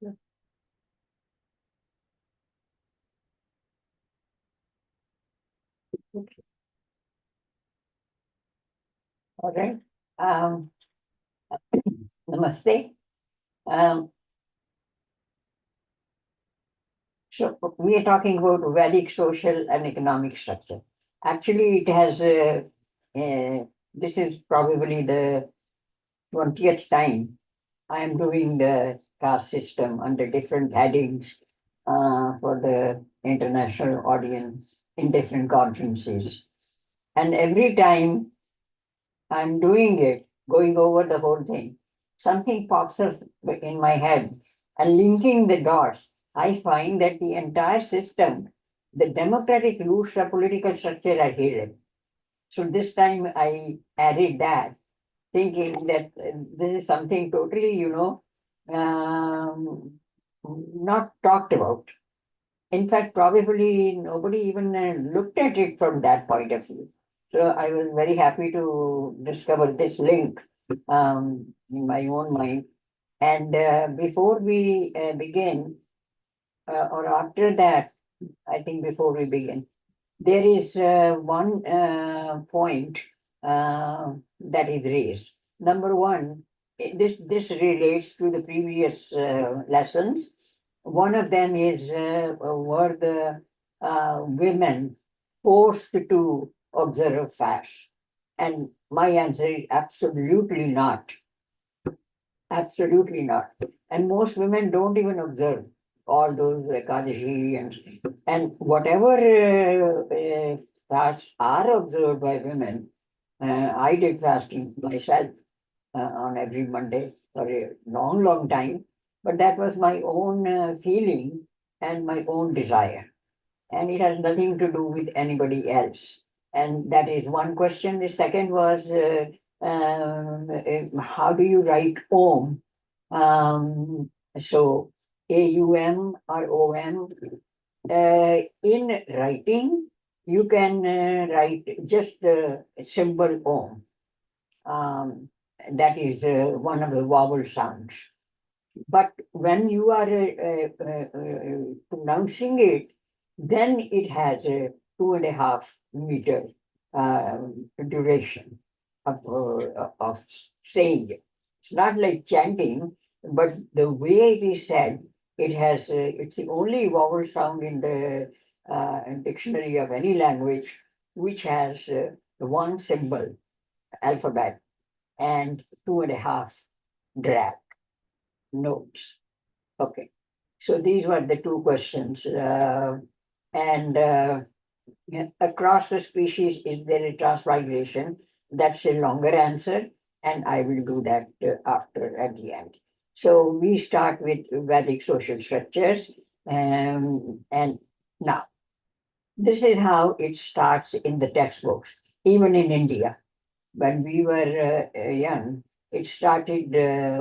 All right. Um, Namaste. Um, so we are talking about Vedic social and economic structure. Actually, it has, this is probably the 20th time I am doing the caste system under different headings for the international audience in different conferences. And every time I'm doing it, going over the whole thing, something pops up in my head and linking the dots, I find that the entire system, the democratic roots of political structure are hidden. So this time I added that, thinking that this is something totally, not talked about. In fact, probably nobody even looked at it from that point of view. So I was very happy to discover this link in my own mind. And before we begin, or after that, I think before we begin, there is one point that is raised. Number one, this relates to the previous lessons. One of them is were the women forced to observe fast? And my answer is absolutely not. Absolutely not. And most women don't even observe all those Ekadashi and whatever fasts are observed by women. I did fasting myself on every Monday for a long, long time, but that was my own feeling and my own desire, and it has nothing to do with anybody else. And that is one question. The second was, how do you write Om? So AUM or OM. In writing, you can write just the symbol Om. That is one of the vowel sounds. But when you are pronouncing it, then it has a 2.5 meter duration of saying it. It's not like chanting, but the way it is said, it's the only vowel sound in the dictionary of any language which has one symbol, alphabet, and 2.5 drag notes. Okay. So these were the two questions. And across the species, is there a transmigration? That's a longer answer, and I will do that after at the end. So we start with Vedic social structures, and now this is how it starts in the textbooks, even in India. When we were young, it started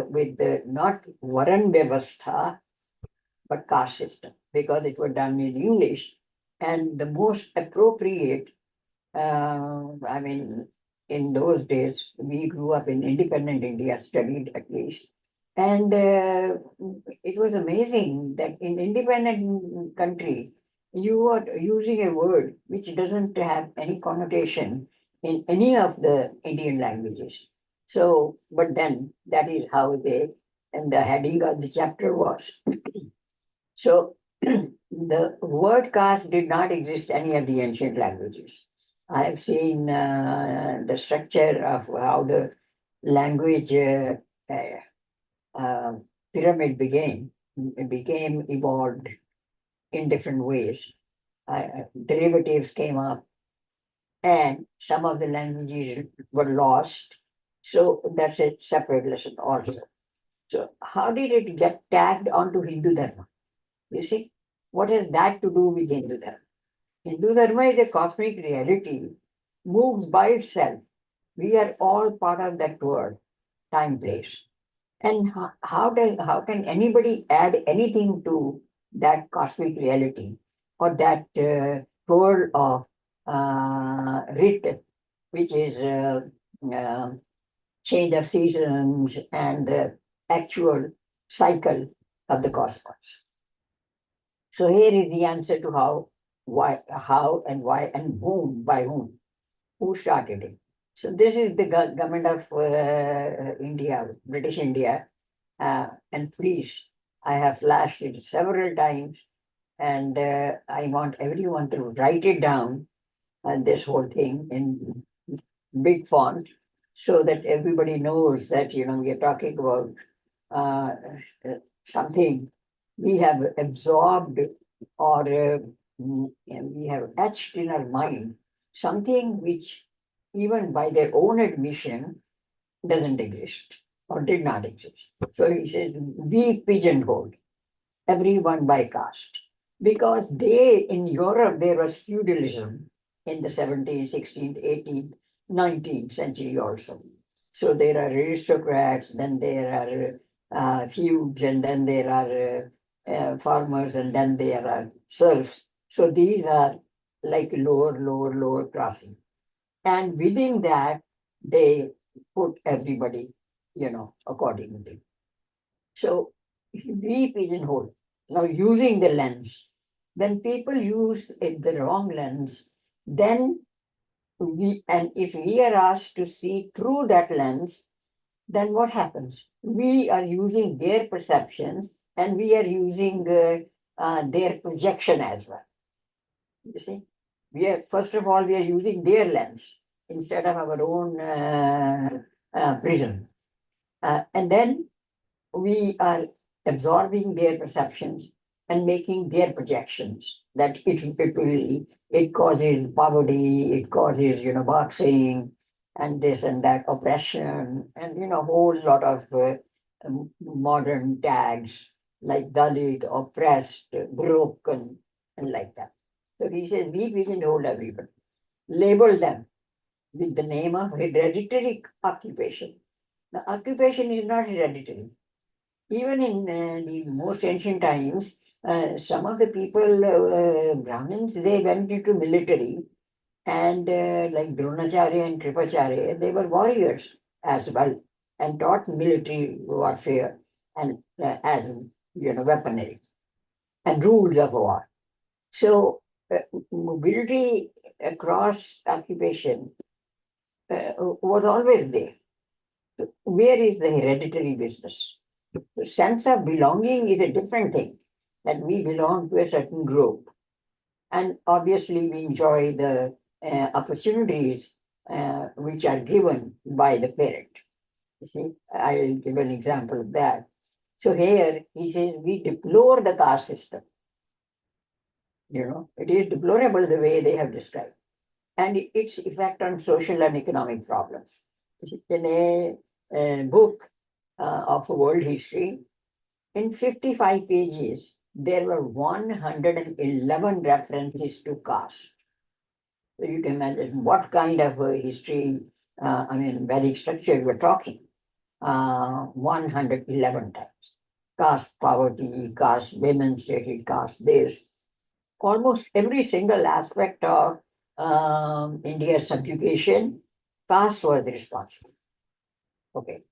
with not Varan Vyavastha, but caste system, because it was done in English. And the most appropriate, I mean, in those days, we grew up in independent India, studied at least. And it was amazing that in independent country, you are using a word which doesn't have any connotation in any of the Indian languages. So, but then that is how and the heading of the chapter was. So the word caste did not exist any of the ancient languages. I have seen the structure of how the language uh, pyramid became evolved in different ways. Derivatives came up, and some of the languages were lost. So that's a separate lesson also. So how did it get tagged onto Hindu Dharma? You see, what has that to do with Hindu Dharma? Hindu Dharma is a cosmic reality, moves by itself. We are all part of that world, time, place. And how can anybody add anything to that cosmic reality or that world of rit, which is uh, change of seasons and the actual cycle of the cosmos. So here is the answer to how, why, how, and why, and whom, by whom, who started it. So this is the government of India, British India, and please, I have flashed it several times, and I want everyone to write it down, this whole thing in big font, so that everybody knows that we are talking about uh, something we have absorbed, or we have etched in our mind, something which, even by their own admission, doesn't exist or did not exist. So he says, we pigeonholed everyone by caste. Because in Europe, there was feudalism in the 17th, 16th, 18th, 19th century also. So there are aristocrats, then there are feuds, and then there are farmers, and then there are serfs. So these are like lower classes. And within that, they put everybody, accordingly. So we pigeonhole. Now, using the lens, when people use the wrong lens, then and if we are asked to see through that lens, then what happens? We are using their perceptions, and we are using their projection as well. You see, first of all, we are using their lens instead of our own prism. And then we are absorbing their perceptions and making their projections that it causes poverty, it causes boxing, and this and that, oppression, and a whole lot of modern tags like Dalit, oppressed, broken, and like that. So he says we pigeonhole everybody, label them with the name of hereditary occupation. The occupation is not hereditary. Even in the most ancient times, some of the people, Brahmins, they went into military, and like Dronacharya and Kripacharya, they were warriors as well, and taught military warfare and as weaponry and rules of war. So mobility across occupation was always there. So where is the hereditary business? The sense of belonging is a different thing, that we belong to a certain group. And obviously, we enjoy the opportunities which are given by the parent. You see, I'll give an example of that. So here he says we deplore the caste system. It is deplorable the way they have described, and its effect on social and economic problems. In a book of world history, in 55 pages, there were 111 references to caste. So you can imagine what kind of history, Vedic structure we're talking. 111 times. Caste poverty, caste women stated, caste this. Almost every single aspect of India's subjugation, caste was responsible. Okay.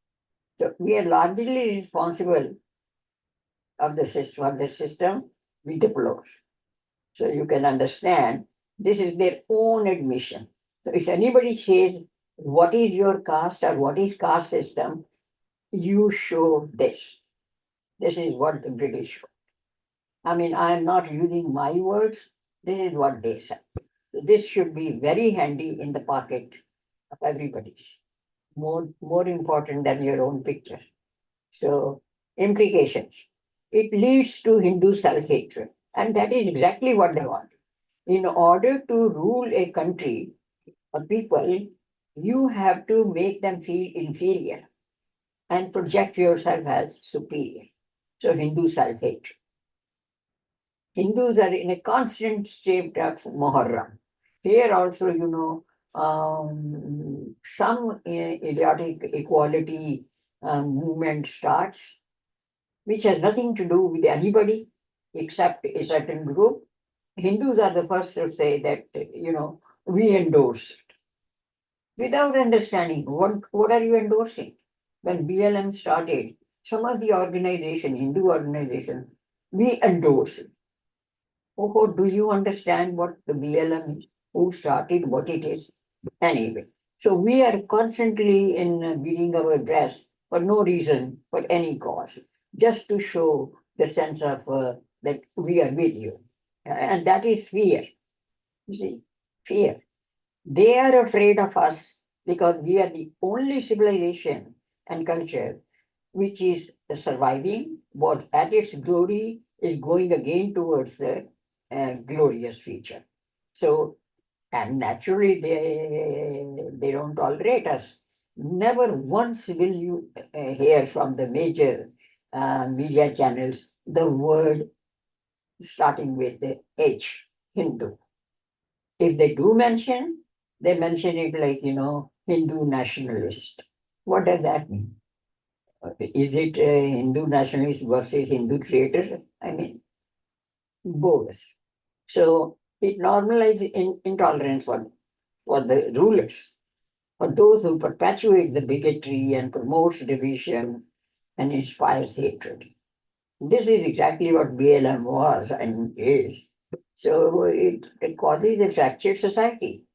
So we are largely responsible of the system we deplore. So you can understand this is their own admission. So if anybody says, what is your caste or what is caste system, you show this. This is what the British show. I am not using my words. This is what they said. So this should be very handy in the pocket of everybody's. More important than your own picture. So implications. It leads to Hindu self-hatred. And that is exactly what they want. In order to rule a country or people, you have to make them feel inferior and project yourself as superior. So Hindu self-hatred. Hindus are in a constant state of Muharram. Here also, some idiotic equality movement starts, which has nothing to do with anybody except a certain group. Hindus are the first to say that, we endorse it. Without understanding what are you endorsing? When BLM started, some of the organization, Hindu organization, we endorse it. Oh, do you understand what the BLM is? Who started, what it is? Anyway, so we are constantly in beating our breast for no reason, for any cause, just to show the sense of that we are with you. And that is fear. You see, fear. They are afraid of us because we are the only civilization and culture which is surviving, what at its glory is going again towards the glorious future. So, and naturally they don't tolerate us. Never once will you hear from the major media channels the word starting with the H, Hindu. If they do mention, they mention it like, Hindu nationalist. What does that mean? Is it Hindu nationalist versus Hindu traitor? I mean, both. So it normalizes intolerance for the rulers, for those who perpetuate the bigotry and promotes division and inspires hatred. This is exactly what BLM was and is. So it causes a fractured society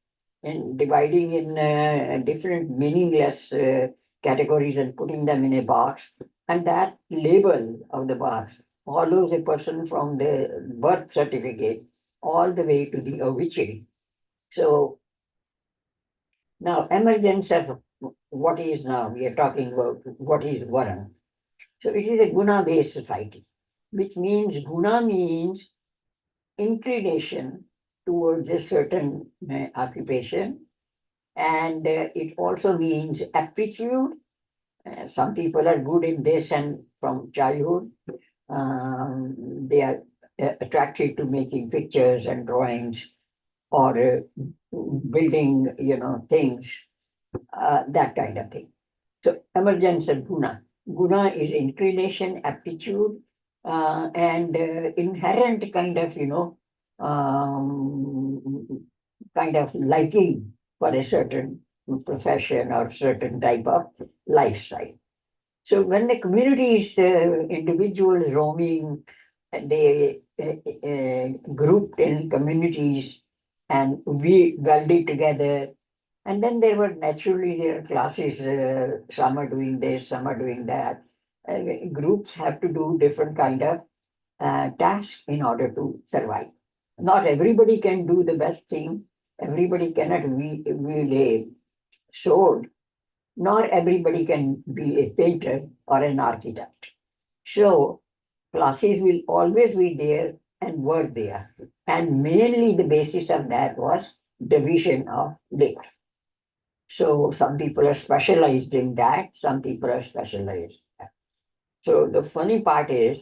and dividing in different meaningless categories and putting them in a box. And that label of the box follows a person from the birth certificate all the way to the obituary. So now emergence of what is now, we are talking about what is Varna. So it is a guna-based society, which means guna means inclination towards a certain occupation, and it also means aptitude. Some people are good in this, and from childhood, they are attracted to making pictures and drawings or building, things, that kind of thing. So emergence of guna. Guna is inclination, aptitude, and inherent kind of, kind of liking for a certain profession or certain type of lifestyle. So when the community is individuals roaming, they grouped in communities and we welded together. And then there are classes, some are doing this, some are doing that. Groups have to do different kind of tasks in order to survive. Not everybody can do the best thing. Everybody cannot wield a sword. Nor everybody can be a painter or an architect. So classes will always be there and were there. And mainly the basis of that was division of labor. So some people are specialized in that, some people are specialized in that. So the funny part is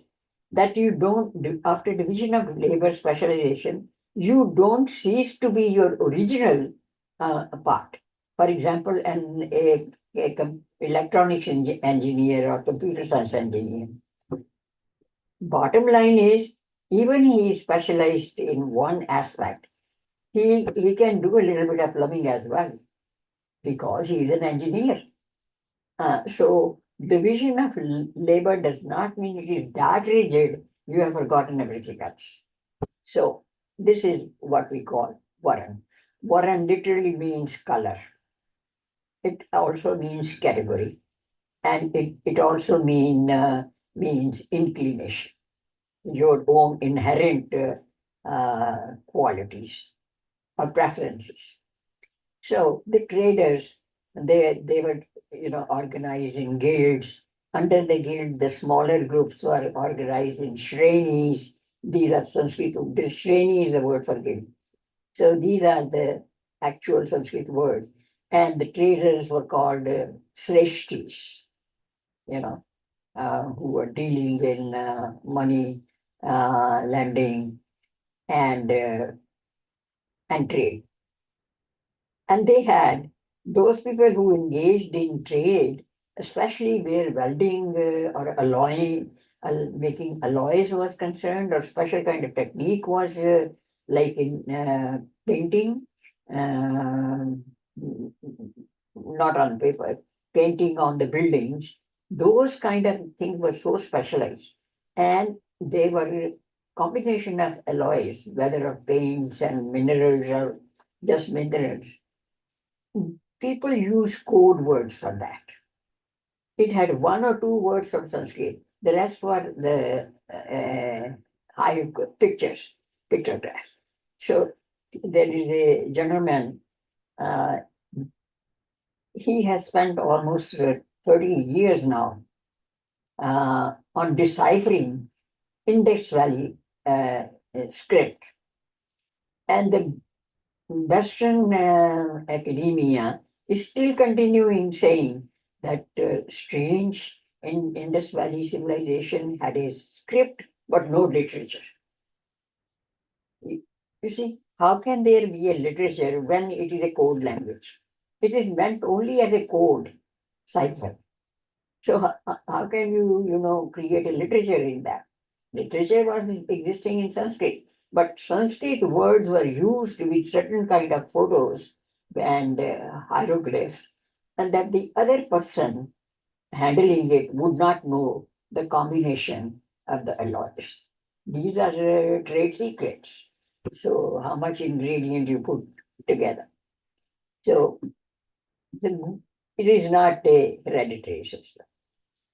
that you don't, after division of labor specialization, you don't cease to be your original part. For example, a electronics engineer or computer science engineer. Bottom line is, even he is specialized in one aspect, he can do a little bit of plumbing as well because he is an engineer. So division of labor does not mean it is that rigid, you have forgotten everything else. So this is what we call Varan. Varan literally means color. It also means category. And it also means inclination, your own inherent qualities or preferences. So the traders, they were, organized in guilds. Under the guild, the smaller groups were organized in shrenis. These are Sanskrit. This shreni is the word for guild. So these are the actual Sanskrit words. And the traders were called shreshtis, who were dealing in money, lending, and trade. And they had those people who engaged in trade, especially where welding or alloying, making alloys was concerned, or special kind of technique was like in painting, um, not on paper, painting on the buildings. those kind of things were so specialized, and they were a combination of alloys, whether of paints and minerals or just minerals. People use code words for that. It had one or two words from Sanskrit. The rest were the high pictures, pictographs. So there is a gentleman, uh, he has spent almost 30 years now on deciphering Indus Valley script. And the Western academia is still continuing saying that strange in Indus Valley civilization had a script but no literature. You see, how can there be a literature when it is a code language? It is meant only as a code cipher. So how can you create a literature in that? Literature was existing in Sanskrit, but Sanskrit words were used with certain kind of photos and hieroglyphs, and that the other person handling it would not know the combination of the alloys. These are trade secrets. So how much ingredient you put together. So it is not a hereditary system.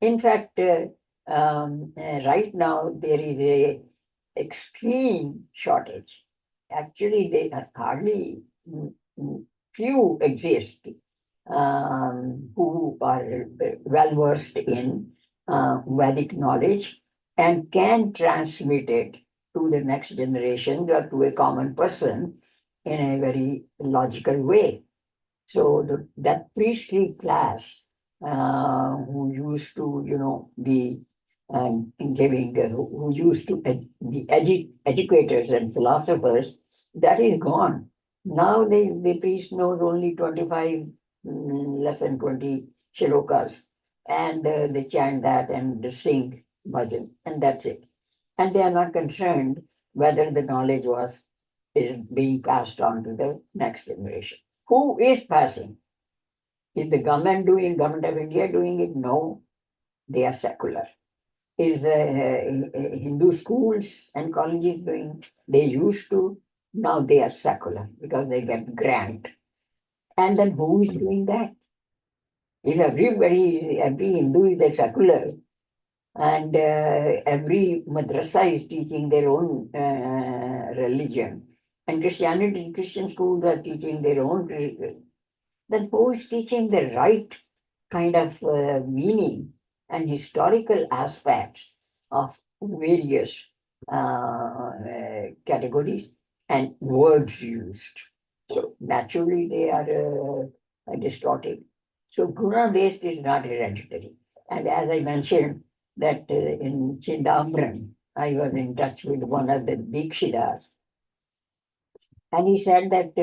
In fact, right now there is a extreme shortage. Actually, they hardly few exist who are well versed in Vedic knowledge and can transmit it to the next generation or to a common person in a very logical way. So that priestly class who used to, be giving, who used to be educators and philosophers, that is gone. Now the priest knows only 25, less than 20 shlokas, and they chant that and they sing bhajan, and that's it. And they are not concerned whether the knowledge is being passed on to the next generation. Who is passing? Is the government of India doing it? No, they are secular. Is the Hindu schools and colleges doing? They used to. Now they are secular because they get grant. And then who is doing that? If every Hindu is a secular, and every madrasa is teaching their own religion, and Christian schools are teaching their own religion, then who is teaching the right kind of meaning and historical aspects of various categories and words used? So naturally they are distorted. So guna based is not hereditary. And as I mentioned that in Chindambaram, I was in touch with one of the Dikshitas, and he said that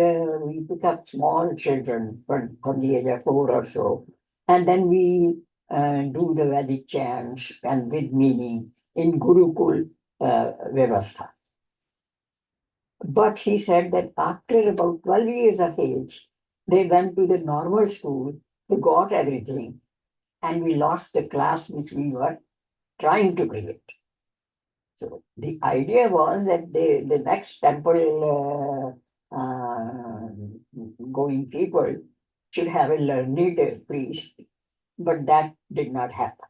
we pick up small children from the age of 4 or so, and then we do the Vedic chants and with meaning in Gurukul Vyavastha. But he said that after about 12 years of age, they went to the normal school, they got everything, and we lost the class which we were trying to create. So the idea was that the next temple going people should have a learned priest, but that did not happen.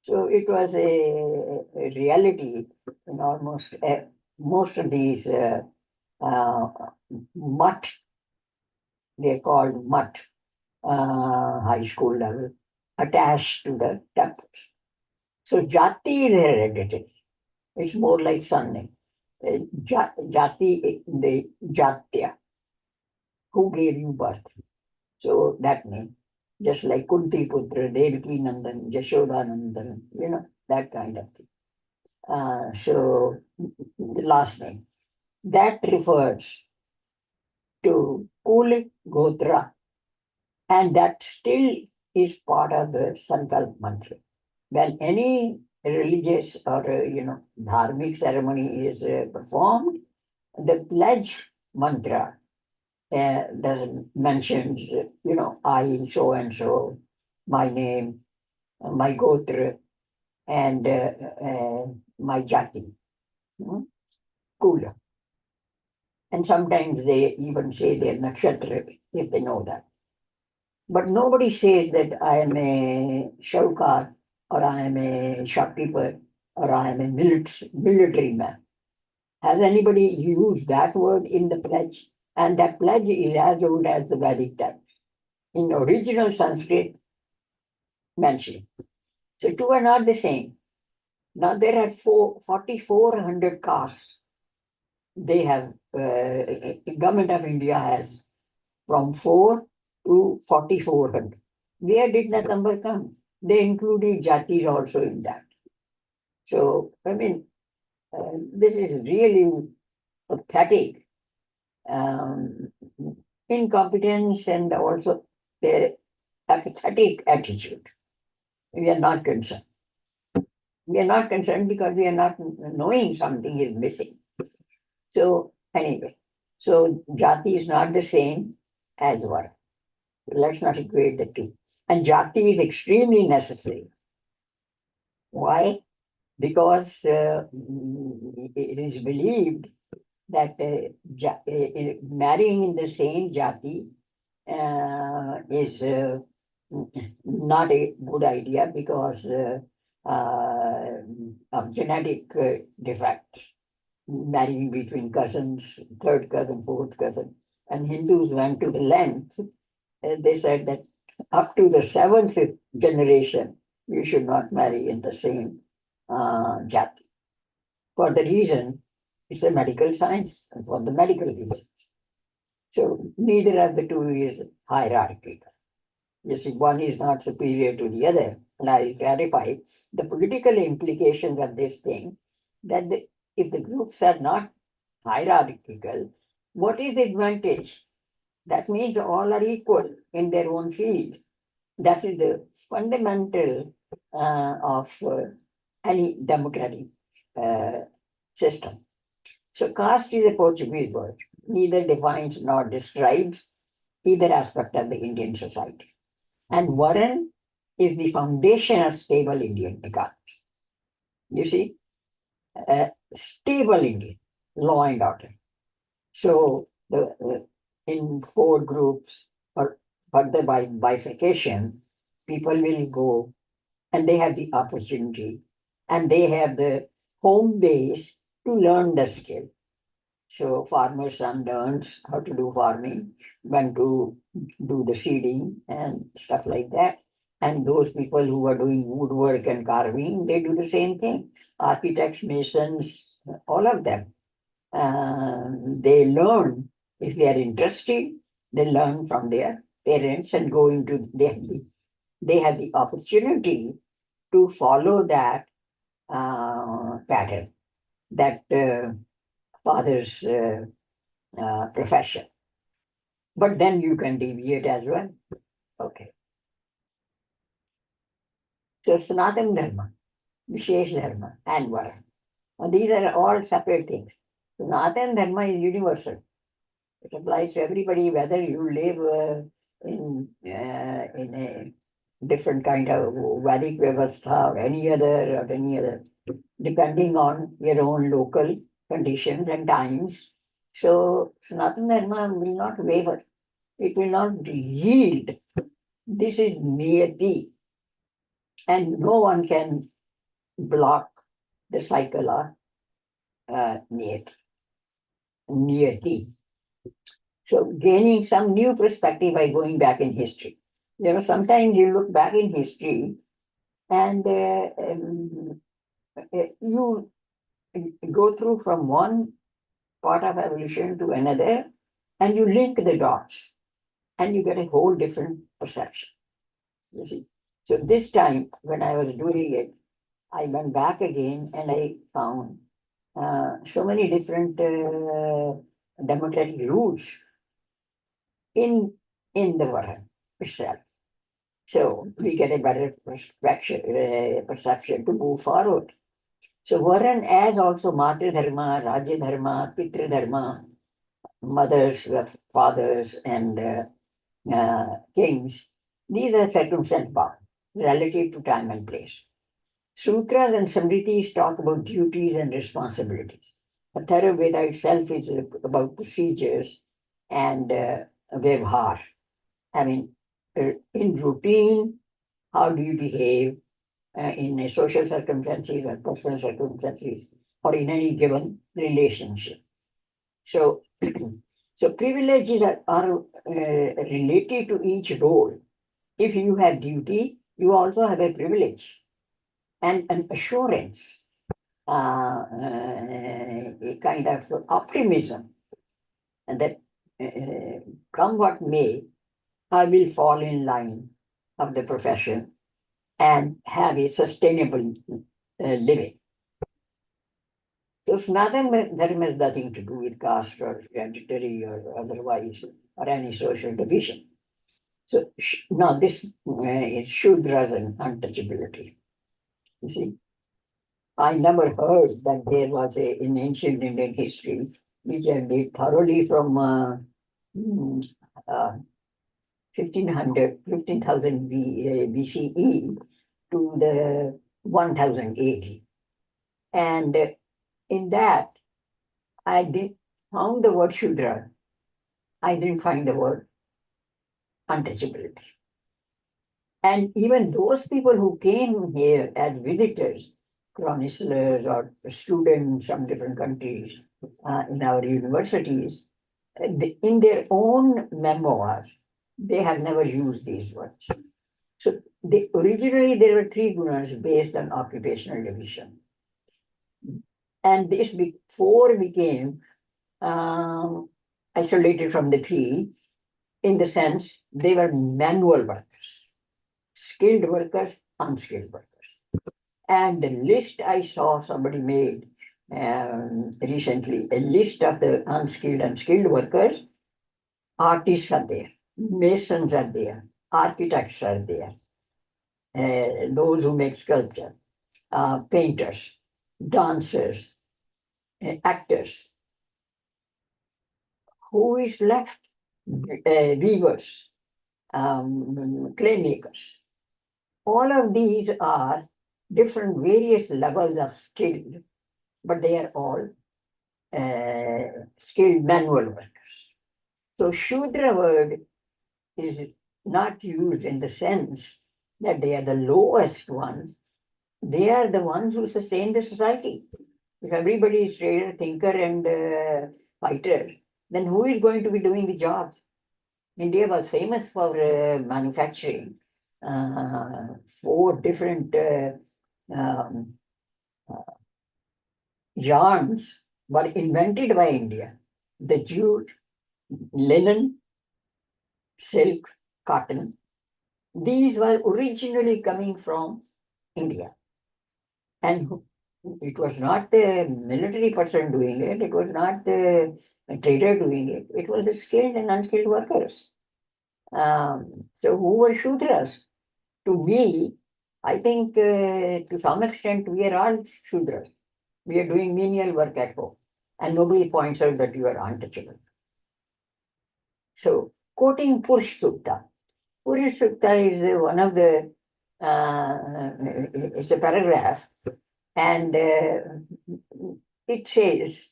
So it was a reality in almost most of these uh, mutt, they're called mutt, high school level, attached to the temples. So Jati is hereditary. It's more like surname. Jati, the Jatya, who gave you birth. So that name, just like Kunti Putra, Devaki Nandan, Jashoda Nandan, that kind of thing. So the last name, that refers to Kul Gotra, and that still is part of the Sankalp mantra. When any religious or dharmic ceremony is performed, the pledge mantra doesn't mention, I so and so, my name, my gotra, and my jati. Hmm? Cool. And sometimes they even say their nakshatra if they know that. But nobody says that I am a shaukar, or I am a shopkeeper, or I am a military man. Has anybody used that word in the pledge? And that pledge is as old as the Vedic text. In original Sanskrit, mentioned. So two are not the same. Now there are 4,400 castes. They have, government of India has from 4 to 4,400. Where did that number come? They included Jatis also in that. So, I mean, this is really pathetic um, incompetence and also the apathetic attitude. We are not concerned. We are not concerned because we are not knowing something is missing. So, anyway, so Jati is not the same as Varna. Let's not equate the two. And Jati is extremely necessary. Why? Because it is believed that marrying in the same Jati is not a good idea because of genetic defects, marrying between cousins, third cousin, fourth cousin. And Hindus went to the length, they said that up to the seventh generation, you should not marry in the same jati. For the reason, it's a medical science, and for the medical reasons. So neither of the two is hierarchical. You see, one is not superior to the other. And I clarify the political implications of this thing that if the groups are not hierarchical, what is the advantage? That means all are equal in their own field. That is the fundamental of any democratic uh, system. So caste is a Portuguese word, neither defines nor describes either aspect of the Indian society. And Varan is the foundation of stable Indian economy. You see, stable Indian law and order. So in four groups or further by bifurcation, people will go and they have the opportunity and they have the home base to learn the skill. So farmer's son learns how to do farming, when to do the seeding and stuff like that. And those people who are doing woodwork and carving, they do the same thing. Architects, masons, all of them. They learn, if they are interested, they learn from their parents and go into, they have the opportunity to follow that pattern, that father's profession. But then you can deviate as well. Okay. So Sanatana Dharma, Vishesh Dharma, and Vara. Now, these are all separate things. Sanatana Dharma is universal. It applies to everybody, whether you live in a different kind of Vedic Vyavastha or any other, depending on your own local conditions and times. So Sanatana Dharma will not waver. It will not yield. This is niyati. And no one can block the cycle of niyati. So gaining some new perspective by going back in history. You know, sometimes you look back in history and you go through from one part of evolution to another and you link the dots and you get a whole different perception. You see. So this time when I was doing it, I went back again and I found so many different democratic rules in the Varan itself. So we get a better perception to move forward. So Varan adds also Matra Dharma, Rajya Dharma, Pitra Dharma, mothers, fathers, and kings. These are circumstance bound. relative to time and place. Sutras and Smritis talk about duties and responsibilities. Atharva Veda itself is about procedures and vyavhar. I mean, in routine, how do you behave in a social circumstances or personal circumstances or in any given relationship. So, so privileges are related to each role. If you have duty, you also have a privilege and an assurance, a kind of optimism that come what may, I will fall in line of the profession and have a sustainable living. So Sanatana Dharma has nothing to do with caste or hereditary or otherwise or any social division. So now this is Shudras and untouchability. You see, I never heard that there was in ancient Indian history, which I did thoroughly from 1500, 15,000 BCE to the 1000 AD. And in that, I did found the word Shudra. I didn't find the word untouchability. And even those people who came here as visitors, chroniclers or students from different countries in our universities, in their own memoirs, they have never used these words. So originally there were three gunas based on occupational division. And this four became isolated from the three in the sense they were manual workers, skilled workers, unskilled workers. And the list I saw somebody made recently, a list of the unskilled and skilled workers, artists are there, masons are there, architects are there, those who make sculpture, painters, dancers, actors. Who is left? Weavers, clay makers. All of these are different various levels of skill, but they are all skilled manual workers. So Shudra word is not used in the sense that they are the lowest ones. They are the ones who sustain the society. If everybody is trader, thinker, and fighter, then who is going to be doing the jobs? India was famous for manufacturing. Four different um, yarns were invented by India. The jute, linen, silk, cotton. These were originally coming from India. And it was not the military person doing it. It was not the trader doing it. It was the skilled and unskilled workers. So who were Shudras? To me, I think to some extent we are all Shudras. We are doing menial work at home. And nobody points out that you are untouchable. So quoting Purush Sukta. Purush Sukta is one of the, it's a paragraph. And it says,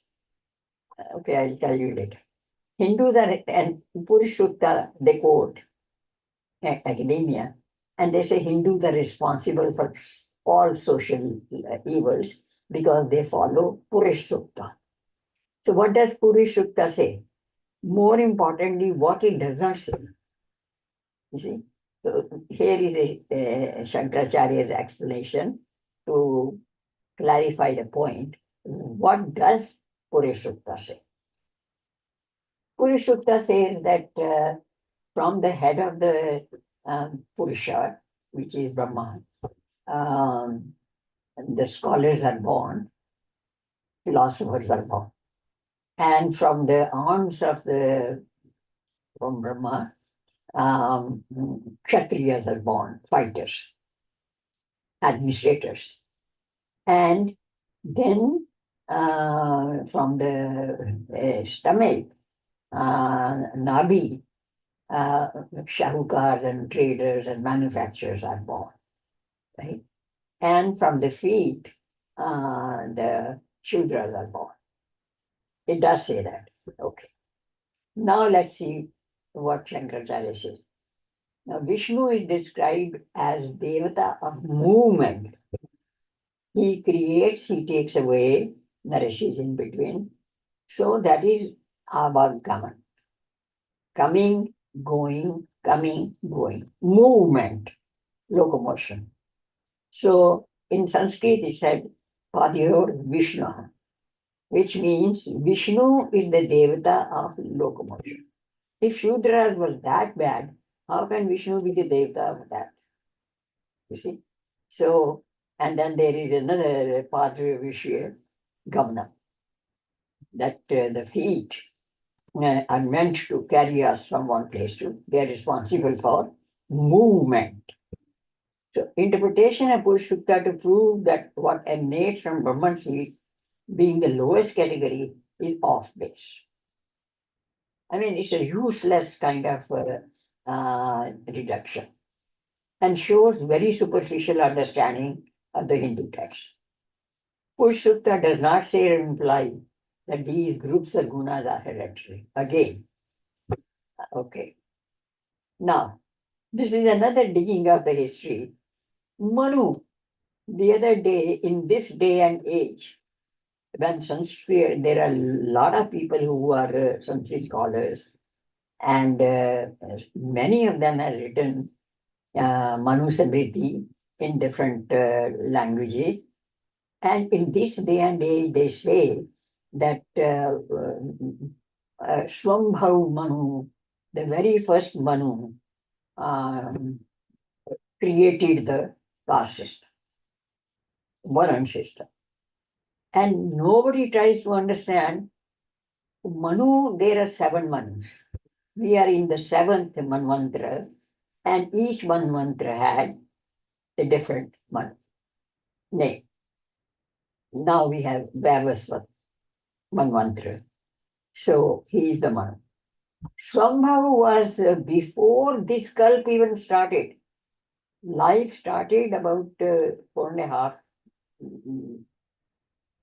okay, I'll tell you later. Hindus are, and Purush Sukta, they quote academia, and they say Hindus are responsible for all social evils because they follow Purush Sukta. So what does Purush Sukta say? More importantly, what it does not say. You see? So here is a Shankaracharya's explanation to clarify the point. What does Purush Sukta say? Purush Sukta says that from the head of the Purusha, which is Brahman, the scholars are born, philosophers are born. And from the arms of from Brahma, Kshatriyas are born, fighters, administrators. And then from the stomach, Nabi, shahukars and traders and manufacturers are born. right? And from the feet, the Shudras are born. It does say that. Okay. Now let's see what Shankaracharya says. Now Vishnu is described as Devata of movement. He creates, he takes away, nourishes in between. So that is avagaman. Coming, going. Movement, locomotion. So in Sanskrit it said Padyor Vishnu, which means Vishnu is the Devata of locomotion. If Shudras was that bad, how can Vishnu be the Devata of that? You see? So, and then there is another Padre Vishya, Gamna, that the feet are meant to carry us from one place to, they are responsible for movement. So, interpretation of Purush Sukta to prove that what emanates from Brahman seed, being the lowest category, is off base. I mean, it's a useless kind of reduction and shows very superficial understanding of the Hindu text. Purush Sukta does not say or imply that these groups of gunas are hereditary. Again, okay. Now, this is another digging of the history. Manu, the other day, in this day and age, when Sanskrit, there are a lot of people who are Sanskrit scholars, and many of them have written Manu Samriti in different languages. And in this day and age, they say that Swambhav Manu, the very first Manu, um, created the caste system, Varna system. And nobody tries to understand Manu, there are 7 Manus. We are in the 7th Manvantra, and each Manvantra had a different Manu name. Now we have Vavasvat Manvantra. So he is the Manu. Swambhav was before this kalp even started. Life started about 4.5,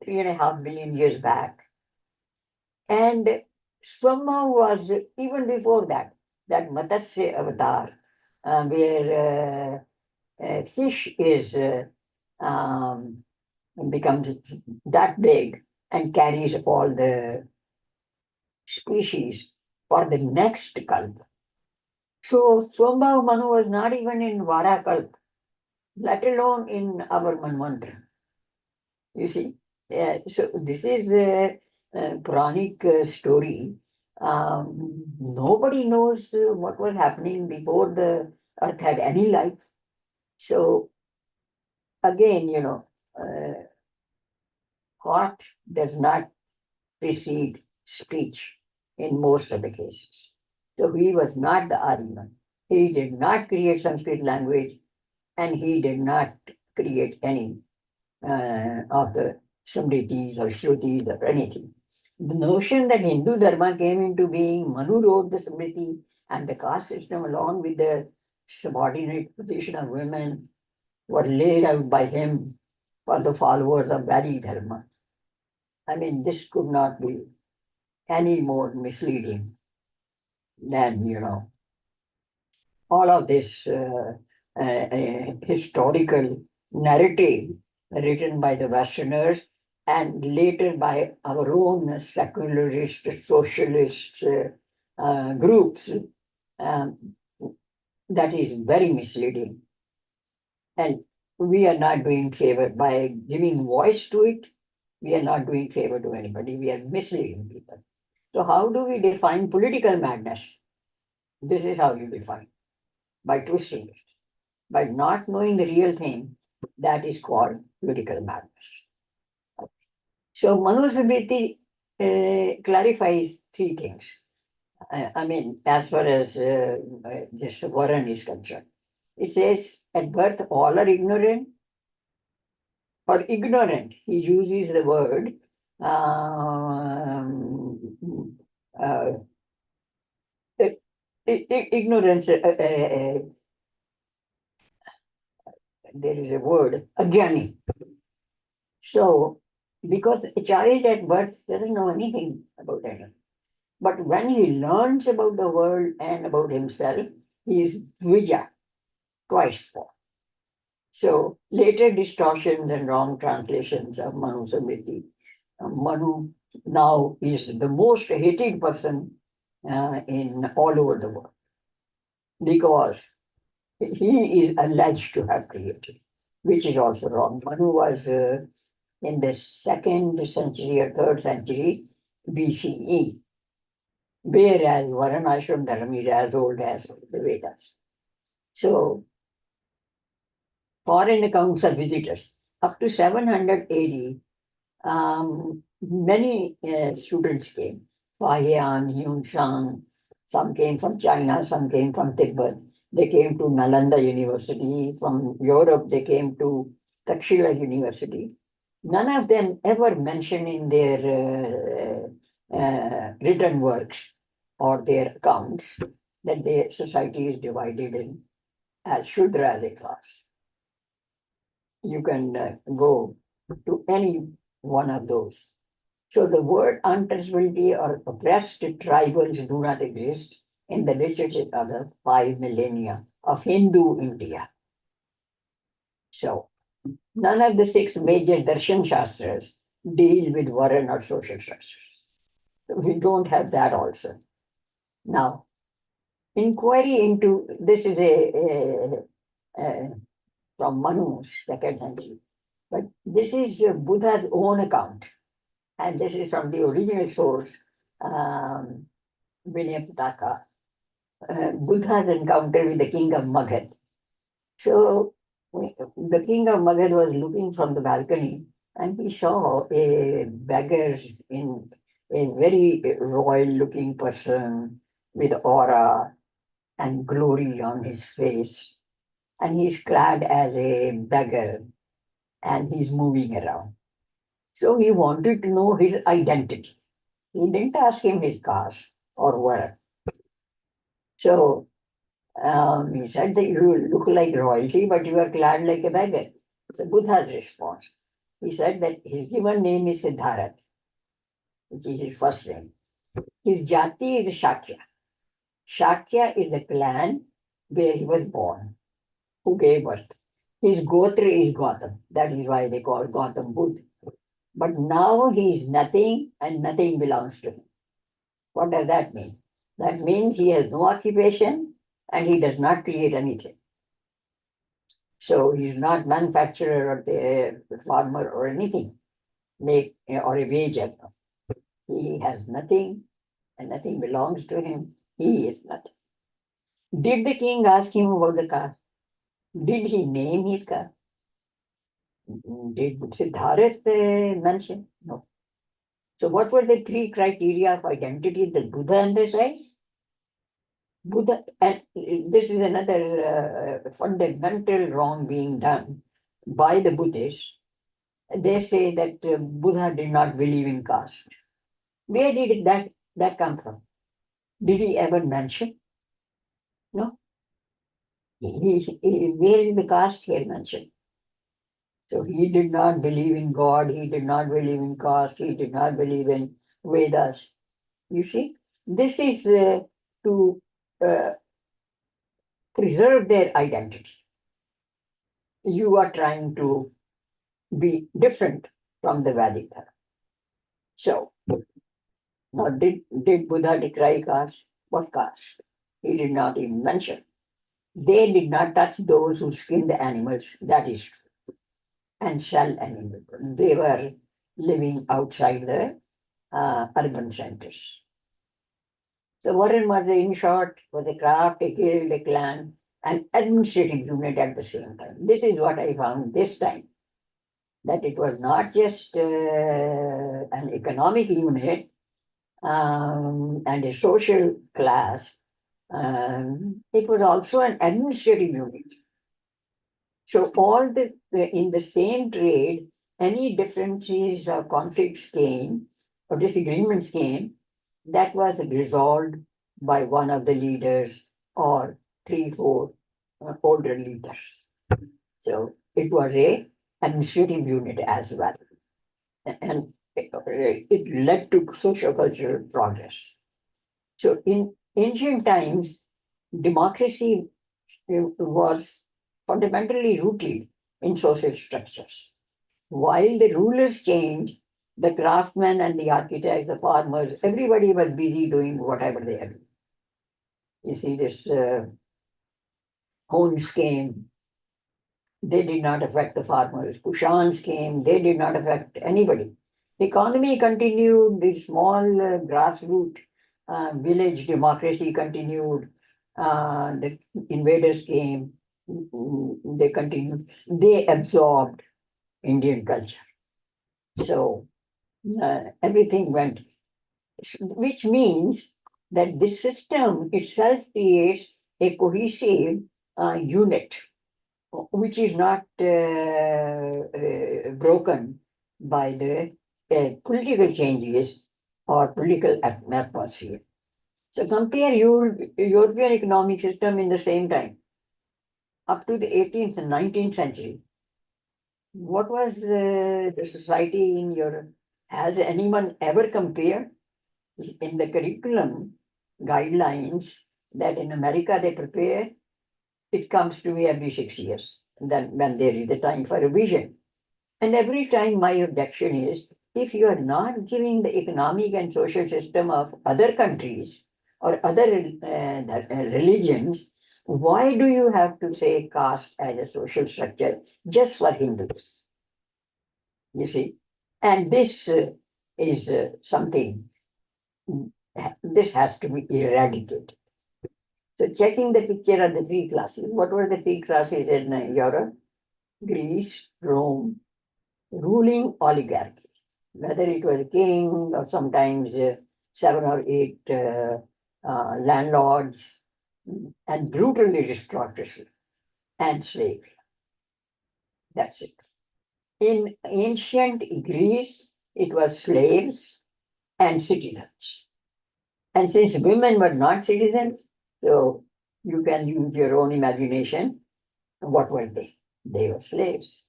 3.5 billion years back. And Swambhav was even before that Matsya avatar, where fish is becomes that big and carries all the species for the next kalp. So Swambhav Manu was not even in Vara kalp, let alone in our Manvantra. You see? So this is a Puranic story. Nobody knows what was happening before the earth had any life. So again, thought does not precede speech in most of the cases. So he was not the Aryan. He did not create Sanskrit language, and he did not create any of the Smritis or Shrutis or anything. The notion that Hindu Dharma came into being, Manu wrote the Smriti, and the caste system, along with the subordinate position of women, were laid out by him for the followers of Vedic Dharma. I mean, this could not be any more misleading than, all of this historical narrative written by the Westerners and later by our own secularist, socialist groups. Um, that is very misleading. And we are not doing favor by giving voice to it. We are not doing favor to anybody. We are misleading people. So how do we define political madness? This is how you define, by twisting it, by not knowing the real thing. That is called political madness. So Manusmriti clarifies 3 things. I mean, as far as this Varan is concerned, it says at birth all are ignorant or ignorant. He uses the word uh, ignorance. there is a word, agyani. So, because a child at birth doesn't know anything about anything. But when he learns about the world and about himself, he is dvija, twice born. So later distortions and wrong translations of Manu Samriti. Manu now is the most hated person in all over the world because he is alleged to have created, which is also wrong. Manu was in the 2nd century or 3rd century BCE, whereas Varanashram Dharam is as old as the Vedas. So foreign accounts are visitors. Up to 700 AD, many students came. Fahian, Hyun some came from China, some came from Tibet. They came to Nalanda University. From Europe, they came to Takshila University. None of them ever mention in their written works or their accounts that the society is divided in as Shudra as a class. You can go to any one of those. So the word untouchability or oppressed tribals do not exist in the literature of the 5 millennia of Hindu India. So none of the 6 major darshan shastras deal with Varna or social structures. So we don't have that also. Now, inquiry into this is from Manu's 2nd century, but this is Buddha's own account. And this is from the original source, Vinaya Pitaka, Buddha's encounter with the king of Magad. So the king of Magad was looking from the balcony and he saw a beggar in a very royal looking person with aura and glory on his face. And he's clad as a beggar and he's moving around. So he wanted to know his identity. He didn't ask him his caste or where. So he said that you look like royalty, but you are clad like a beggar. So Buddha's response. He said that his given name is Siddhartha, which is his first name. His Jati is Shakya. Shakya is the clan where he was born, who gave birth. His Gotra is Gautam. That is why they call Gautam Buddha. But now he is nothing and nothing belongs to him. What does that mean? That means he has no occupation and he does not create anything. So he is not manufacturer or the farmer or anything, or a wage earner. He has nothing and nothing belongs to him. He is nothing. Did the king ask him about the caste? Did he name his caste? Did Siddhartha mention? No. So what were the 3 criteria of identity that Buddha emphasized? Buddha, and this is another fundamental wrong being done by the Buddhists. They say that Buddha did not believe in caste. Where did that come from? Did he ever mention? No. Where is the caste here mentioned? So he did not believe in God, he did not believe in caste, he did not believe in Vedas. You see, this is to preserve their identity. You are trying to be different from the Vedic Dharma. So, now did Buddha decry caste? What caste? He did not even mention. They did not touch those who skinned the animals, that is true, and sell animals. They were living outside the urban centers. So Warren was, in short, was a craft, a guild, a clan, an administrative unit at the same time. This is what I found this time, that it was not just an economic unit and a social class, it was also an administrative unit. So all in the same trade, any differences or conflicts came or disagreements came, that was resolved by one of the leaders or 3, 4 older leaders. So it was a administrative unit as well. And it led to socio-cultural progress. So in ancient times, democracy was fundamentally rooted in social structures. While the rulers changed, the craftsmen and the architects, the farmers, everybody was busy doing whatever they had. You see, this Huns came, they did not affect the farmers. Kushans came, they did not affect anybody. The economy continued, the small grassroots village democracy continued. The invaders came, they continued, they absorbed Indian culture. So everything went, which means that this system itself creates a cohesive unit, which is not broken by the political changes or political atmosphere. So compare European economic system in the same time, up to the 18th and 19th century. What was the society in Europe? Has anyone ever compared? In the curriculum guidelines that in America they prepare, it comes to me every 6 years. Then when there is the time for revision. And every time my objection is, if you are not giving the economic and social system of other countries or other religions, why do you have to say caste as a social structure just for Hindus? You see, and this is something, this has to be eradicated. So checking the picture of the three classes, what were the three classes in Europe? Greece, Rome, ruling oligarchy, whether it was a king or sometimes 7 or 8 landlords, and brutal aristocracy and slavery. That's it. In ancient Greece, it was slaves and citizens. And since women were not citizens, so you can use your own imagination. What were they? They were slaves.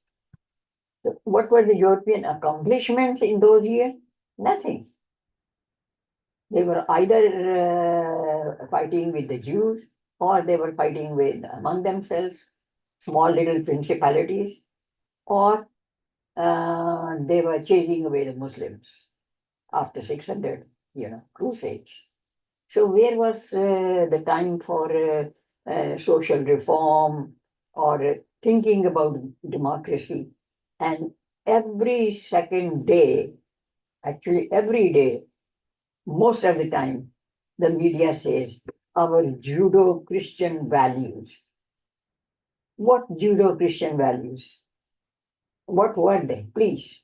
So what were the European accomplishments in those years? Nothing. They were either fighting with the Jews or they were fighting with among themselves, small little principalities, or they were chasing away the Muslims after 600, crusades. So where was the time for social reform or thinking about democracy? And every second day, actually every day, most of the time, the media says our Judo-Christian values. What Judo-Christian values? What were they? Please.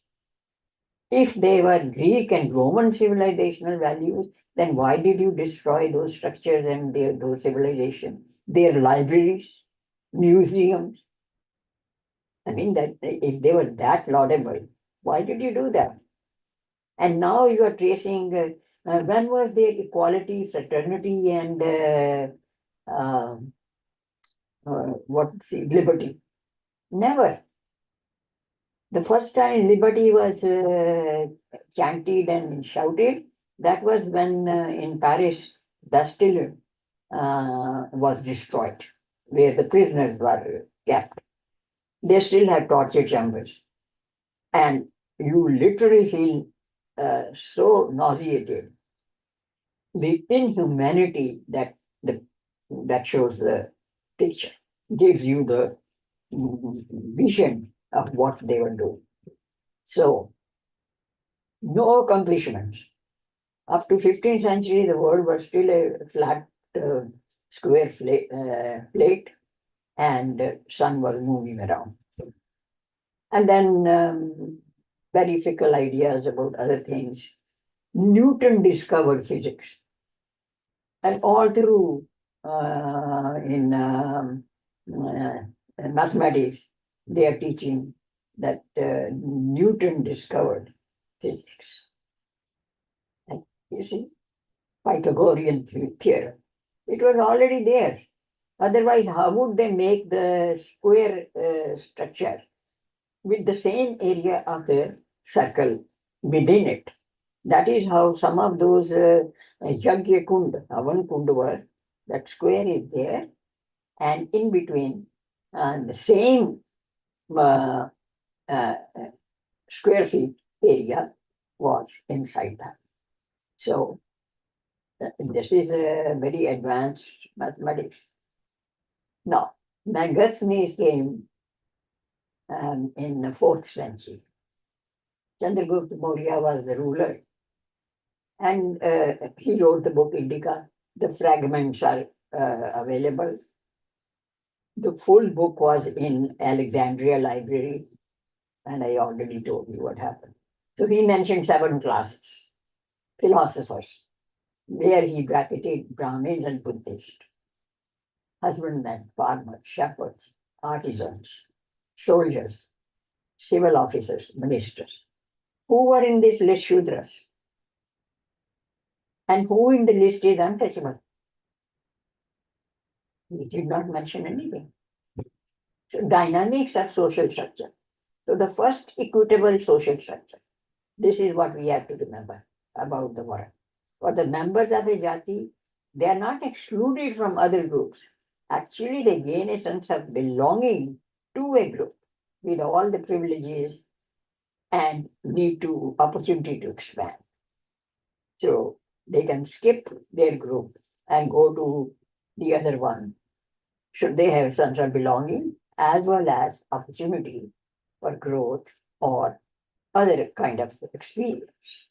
If they were Greek and Roman civilizational values, then why did you destroy those structures and those civilizations, their libraries, museums? I mean, that if they were that laudable, why did you do that? And now you are tracing when was there equality, fraternity, and liberty? Never. The first time liberty was chanted and shouted, that was when in Paris, Bastille was destroyed, where the prisoners were kept. They still have torture chambers. And you literally feel so nauseated. The inhumanity that shows the picture gives you the vision of what they were doing. So, no accomplishments. Up to 15th century, the world was still a flat, square plate, and sun was moving around. And then very fickle ideas about other things. Newton discovered physics. And all through in mathematics, they are teaching that Newton discovered physics. And you see, Pythagorean theorem. It was already there. Otherwise, how would they make the square structure with the same area of the circle within it. That is how some of those Yagya Kund, Havan Kund were. That square is there, and in between the same uh, uh, square feet area was inside that. So this is a very advanced mathematics. Now, Mangasnes came in the 4th century. Chandragupta Maurya was the ruler, and he wrote the book Indica. The fragments are available. The full book was in Alexandria Library, and I already told you what happened. So he mentioned 7 classes, philosophers, where he bracketed Brahmins and Buddhists, husbandmen, farmers, shepherds, artisans, soldiers, civil officers, ministers. Who were in this list? Shudras. And who in the list is untouchable? He did not mention anything. So dynamics of social structure. So the first equitable social structure. This is what we have to remember about the world. For the members of a Jati, they are not excluded from other groups. Actually, they gain a sense of belonging to a group with all the privileges and need to opportunity to expand. So they can skip their group and go to the other one. Should they have a sense of belonging as well as opportunity for growth or other kind of experience.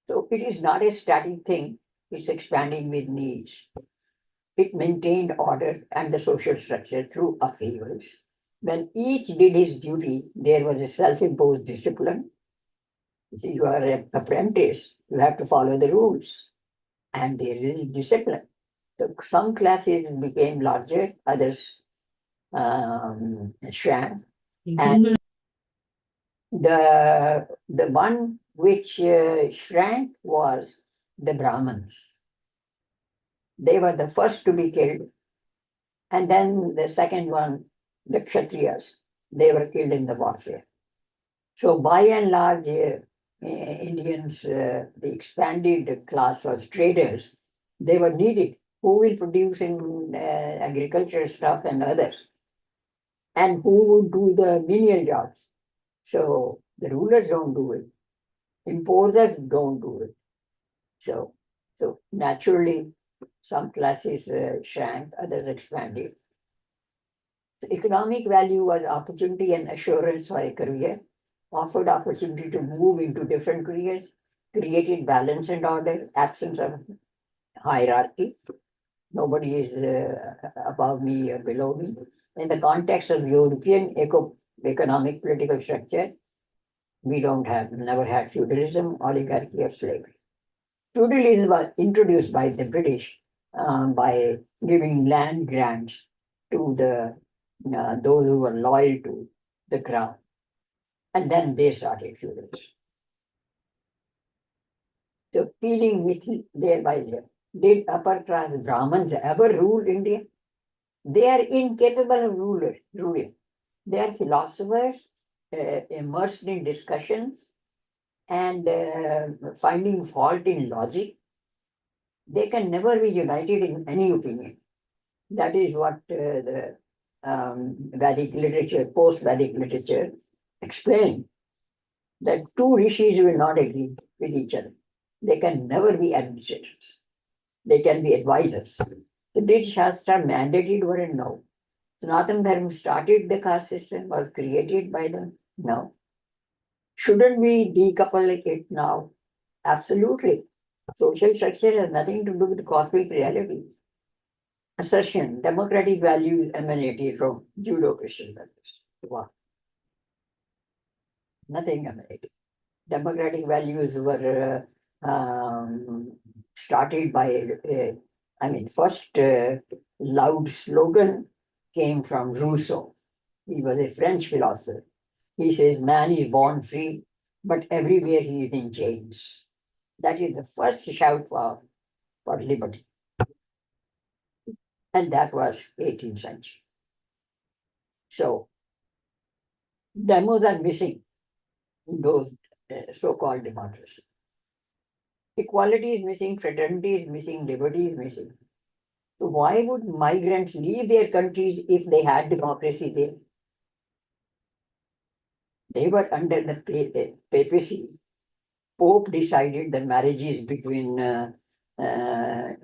So it is not a static thing, it's expanding with needs. It maintained order and the social structure through upheavals. When each did his duty, there was a self-imposed discipline. See, you are an apprentice, you have to follow the rules, and there is discipline. So some classes became larger, others shrank, and the one which shrank was the Brahmins. They were the first to be killed, and then the second one, the Kshatriyas, they were killed in the warfare. So by and large, Indians, the expanded class was traders. They were needed. Who will produce in agriculture stuff and others? And who would do the menial jobs? So the rulers don't do it. Imposers don't do it. So naturally, some classes shrank, others expanded. The economic value was opportunity and assurance for a career, offered opportunity to move into different careers, created balance and order, absence of hierarchy. Nobody is above me or below me. In the context of European economic political structure, we never had feudalism, oligarchy, or slavery. Feudalism was introduced by the British by giving land grants to those who were loyal to the crown. And then they started feudalism. So peeling with layer by layer. Did upper class Brahmins ever rule India? They are incapable of ruling. They are philosophers immersed in discussions and finding fault in logic. They can never be united in any opinion. That is what the Vedic literature, post-Vedic literature explain, that two rishis will not agree with each other. They can never be administrators. They can be advisors. So did Shastra mandated or no? Sanatana Dharma started the caste system, was created by them? No. Shouldn't we decouple it now? Absolutely. Social structure has nothing to do with cosmic reality. Assertion, democratic values emanated from Judeo-Christian values. Wow. Nothing emanated. Democratic values were started by, first loud slogan came from Rousseau. He was a French philosopher. He says, man is born free, but everywhere he is in chains. That is the first shout for liberty. And that was 18th century. So Demos are missing in those so-called democracy. Equality is missing, fraternity is missing, liberty is missing. So why would migrants leave their countries if they had democracy there? They were under the papacy. Pope decided the marriages between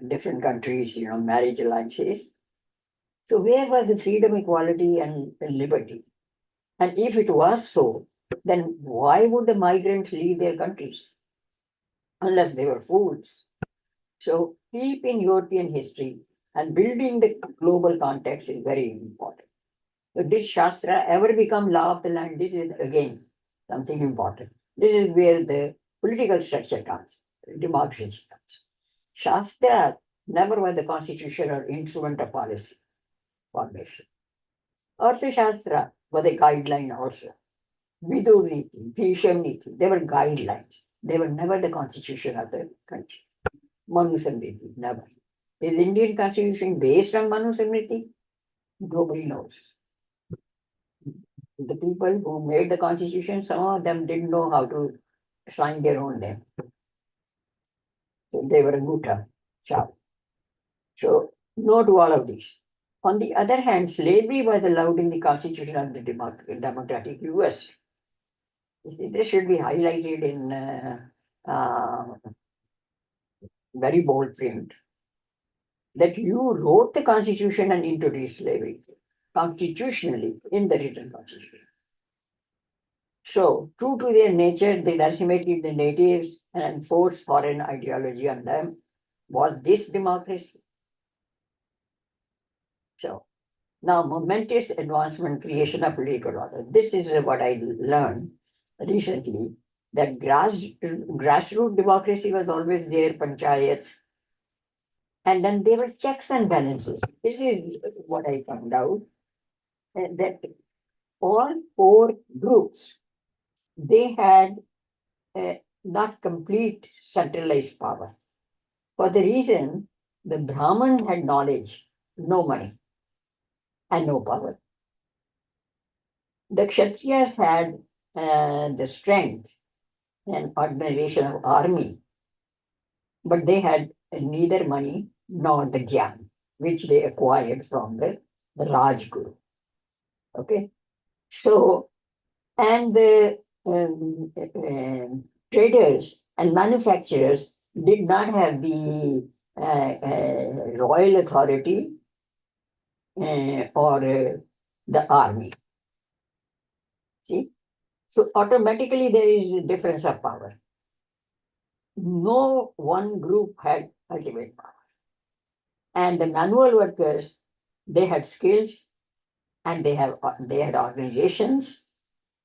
different countries, marriage alliances. So where was the freedom, equality, and liberty? And if it was so, then why would the migrants leave their countries? Unless they were fools. So deep in European history and building the global context is very important. So did Shastra ever become law of the land? This is again something important. This is where the political structure comes, democracy comes. Shastra never was the constitution or instrument of policy formation. Arthashastra was a guideline also. Vidur Niti, Bhisham Niti, they were guidelines. They were never the constitution of the country. Manu Samriti, never. Is Indian constitution based on Manu Samriti? Nobody knows. The people who made the constitution, some of them didn't know how to sign their own name. So they were a Guta. So no to all of these. On the other hand, slavery was allowed in the constitution of the democratic US. This should be highlighted in very bold print that you wrote the constitution and introduced slavery constitutionally in the written constitution. So, true to their nature, they decimated the natives and enforced foreign ideology on them. Was this democracy? So, now momentous advancement, creation of political order. This is what I learned recently, that grassroots democracy was always there, panchayats, and then there were checks and balances. This is what I found out, that all four groups, they had not complete centralized power. For the reason the Brahman had knowledge, no money, and no power. The Kshatriyas had the strength and organization of army, but they had neither money nor the Gyan, which they acquired from the Rajguru. Okay, so and the traders and manufacturers did not have the royal authority or the army. See, so automatically there is a difference of power. No one group had ultimate power. And the manual workers, they had skills and they had organizations,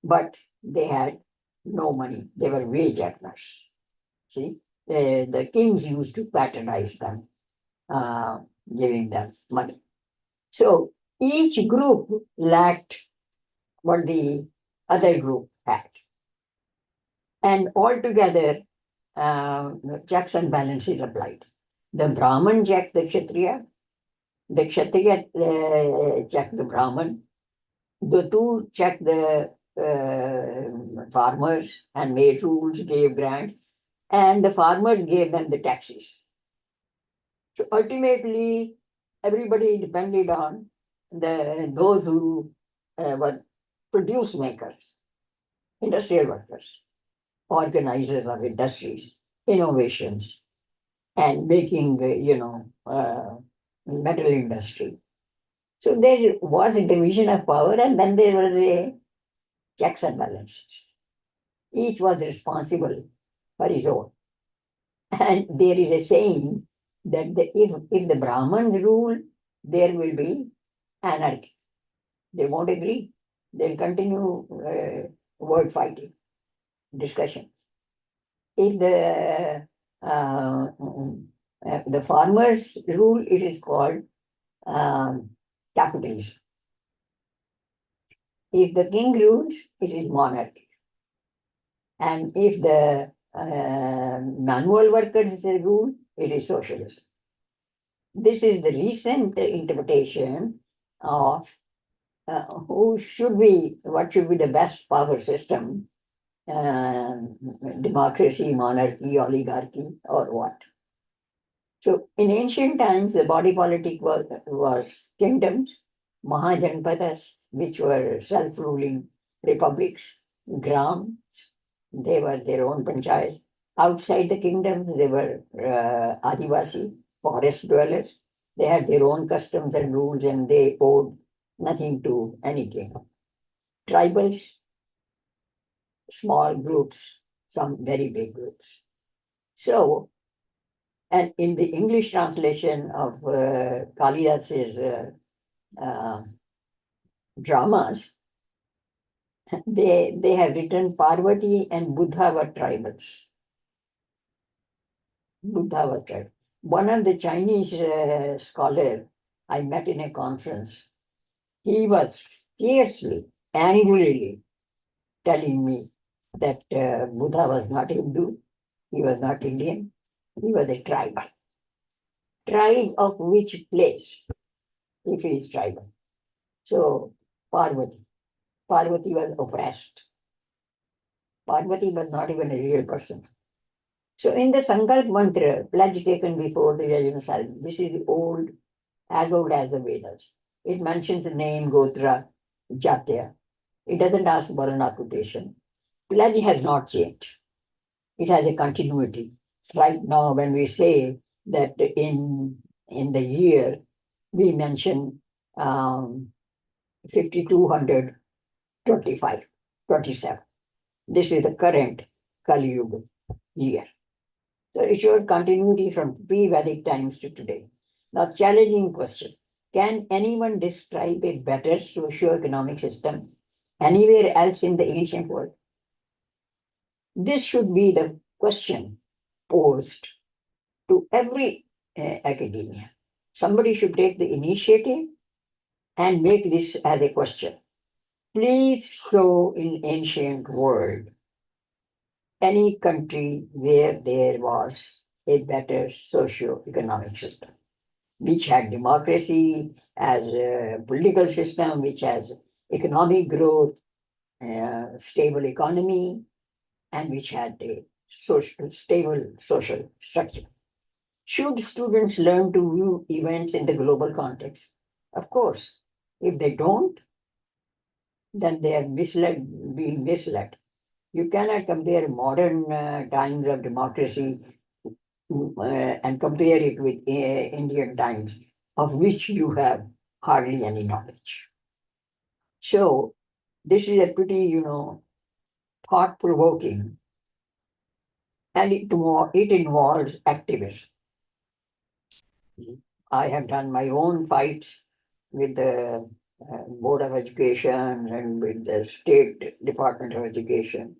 but they had no money. They were wage earners. See, the kings used to patronize them, giving them money. So each group lacked what the other group had. And altogether, checks and balances applied. The Brahman checked the Kshatriya checked the Brahman, the two checked the farmers and made rules, gave grants, and the farmers gave them the taxes. So ultimately, everybody depended on those who were produce makers, industrial workers, organizers of industries, innovations, and making, metal industry. So there was a division of power, and then there were checks and balances. Each was responsible for his own. And there is a saying that if the Brahmins rule, there will be anarchy. They won't agree. They'll continue word fighting, discussions. If the farmers rule, it is called capitalism. If the king rules, it is monarchy. And if the manual workers rule, it is socialism. This is the recent interpretation of what should be the best power system? uh, Democracy, monarchy, oligarchy, or what? So in ancient times, the body politic was kingdoms, Mahajanpadas, which were self-ruling republics, grams, they were their own panchayats. Outside the kingdoms, they were Adivasi, forest dwellers. They had their own customs and rules and they owed nothing to any king. Tribals, small groups, some very big groups. So, and in the English translation of Kalidas's uh, dramas, they have written Parvati and Buddha were tribals. Buddha was tribe. One of the Chinese scholar I met in a conference, he was fiercely, angrily telling me that Buddha was not Hindu, he was not Indian, he was a tribal. Tribe of which place, if he is tribal? So, Parvati. Parvati was oppressed. Parvati was not even a real person. So, in the Sankalp mantra, pledge taken before the Yajna, this is as old as the Vedas. It mentions the name Gotra, Jatya. It doesn't ask for an occupation. Pledge has not changed. It has a continuity. Right now, when we say that in the year, we mention 5225, 27. This is the current Kali Yuga year. So it shows continuity from pre-Vedic times to today. Now, challenging question. Can anyone describe a better socio-economic system anywhere else in the ancient world? This should be the question posed to every academia. Somebody should take the initiative and make this as a question. Please show in ancient world any country where there was a better socio-economic system, which had democracy as a political system, which has economic growth, stable economy, and which had a stable social structure. Should students learn to view events in the global context? Of course. If they don't, then they are being misled. You cannot compare modern times of democracy and compare it with Indian times, of which you have hardly any knowledge. So this is a pretty, thought-provoking, and it involves activism. I have done my own fights with the Board of Education and with the State Department of Education,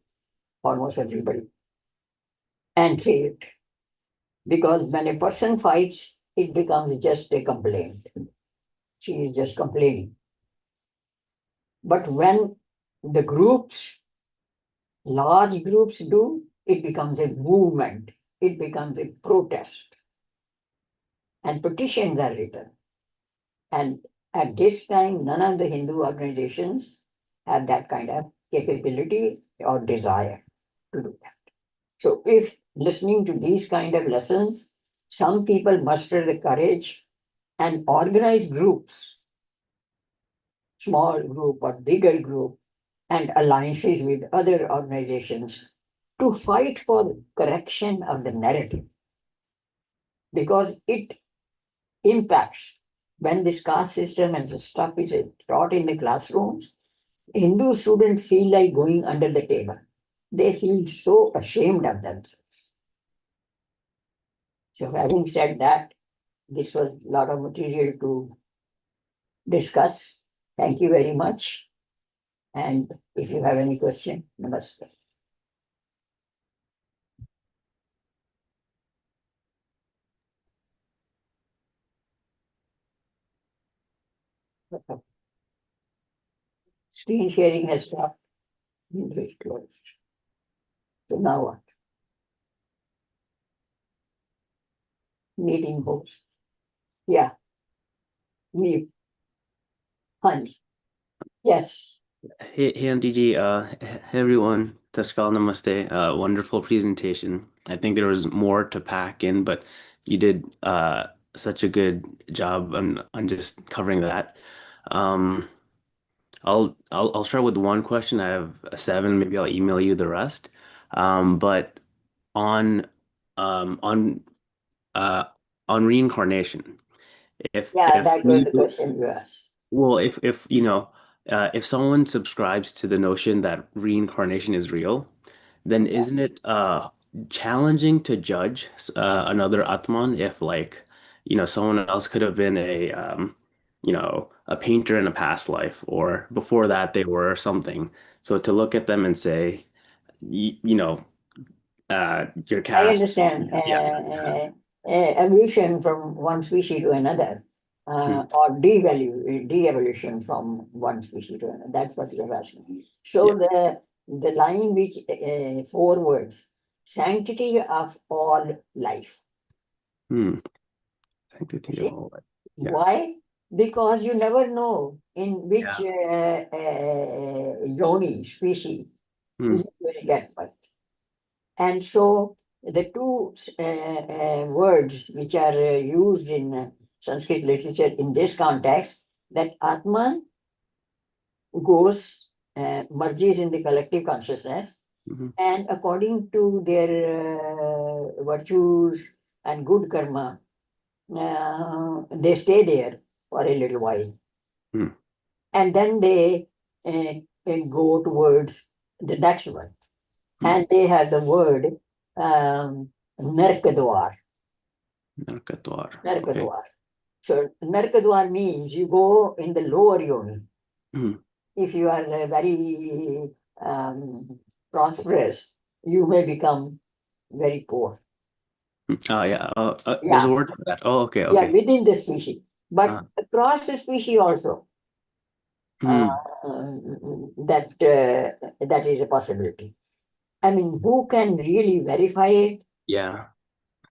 almost everybody, and failed. Because when a person fights, it becomes just a complaint. She is just complaining. But when the large groups do, it becomes a movement, it becomes a protest, and petitions are written. And at this time, none of the Hindu organizations have that kind of capability or desire to do that. So if listening to these kind of lessons, some people muster the courage and organize groups, small group or bigger group, and alliances with other organizations to fight for correction of the narrative, because it impacts when this caste system and the stuff is taught in the classrooms. Hindu students feel like going under the table. They feel so ashamed of themselves. So having said that, this was a lot of material to discuss. Thank you very much. And if you have any question, namaste. Screen sharing has stopped. Window closed. So now what? Meeting host. Yeah, me. Honey. Yes. Hey MDG, hey everyone, Taskal Namaste. Wonderful presentation. I think there was more to pack in, but you did such a good job on just covering that. Um, I'll start with one question. I have seven. Maybe I'll email you the rest. But on um on uh on reincarnation, Yeah, if that was we the question you asked. well, if you know, if someone subscribes to the notion that reincarnation is real, then Yeah, isn't it challenging to judge another Atman if like, someone else could have been a painter in a past life, or before that they were something. So to look at them and say, your I caste, understand yeah, evolution from one species to another, mm, or de-evolution from one species to another. That's what you're asking. yeah, So the line which four words, sanctity of all life. mm, You sanctity of see all life. Yeah, why? Because you never know in which yeah, yoni species you mm, will get birth. And so the two words which are used in Sanskrit literature in this context, that Atman goes, merges in the collective consciousness, mhm, and according to their virtues and good karma, they stay there for a little while. mm, And then they go towards the next one. mm. And they have the word Narkadwar. Narkatar. Okay. Narkadwar. So Narkadwar means you go in the lower yoni. Mm. If you are very prosperous, you may become very poor. Yeah. There's a Yeah, word for that. Oh, okay. yeah, Okay. within the species. But Uh, across the species also, uh, mm, that is a possibility. I mean, who can really verify it? yeah. Yeah.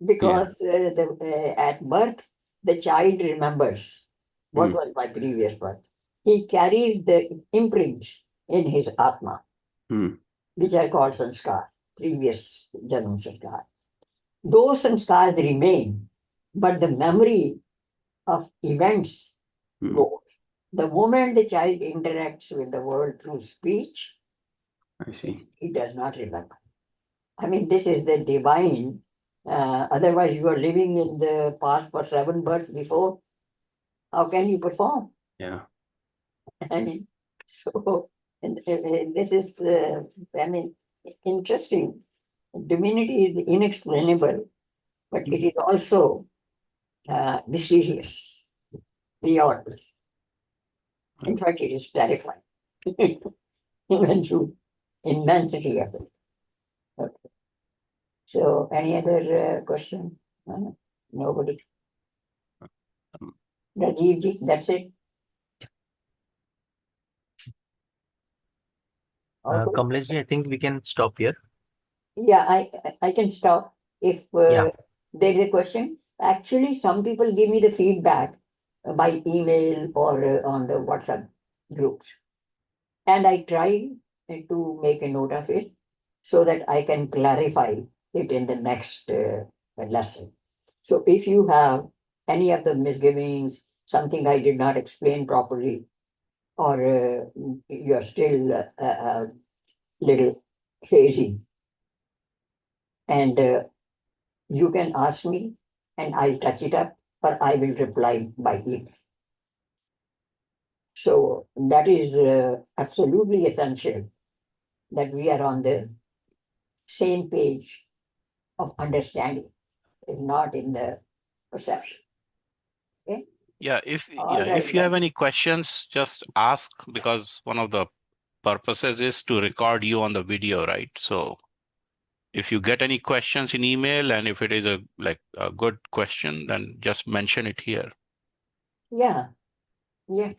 Because at birth, the child remembers what Mm, was my previous birth. He carries the imprints in his Atma, mm, which are called sanskar, previous Janam sanskar. Those sanskars remain, but the memory of events mm. go. The moment the child interacts with the world through speech, I see. he does not remember. I mean, this is the divine. Otherwise, you are living in the past for seven births before. How can you perform? Yeah. I mean, so this is, I mean, interesting. Divinity is inexplainable, but it Mm, is also mysterious, beyond. In fact, it is terrifying when you immensity of it. Okay. So, any other question? Nobody. um, Rajiv, that's it. Okay. Kamlesh, I think we can stop here. Yeah, I can stop if Yeah. there is a question. Actually, some people give me the feedback by email or on the WhatsApp groups, and I try to make a note of it so that I can clarify it in the next lesson. So, if you have any of the misgivings, something I did not explain properly, or you are still little hazy, and you can ask me and I'll touch it up, or I will reply by email. So that is absolutely essential that we are on the same page of understanding, if not in the perception. Okay? All right, If you have then. any questions, just ask, because one of the purposes is to record you on the video, right? So if you get any questions in email, and if it is a good question, then just mention it here. Yeah, yeah.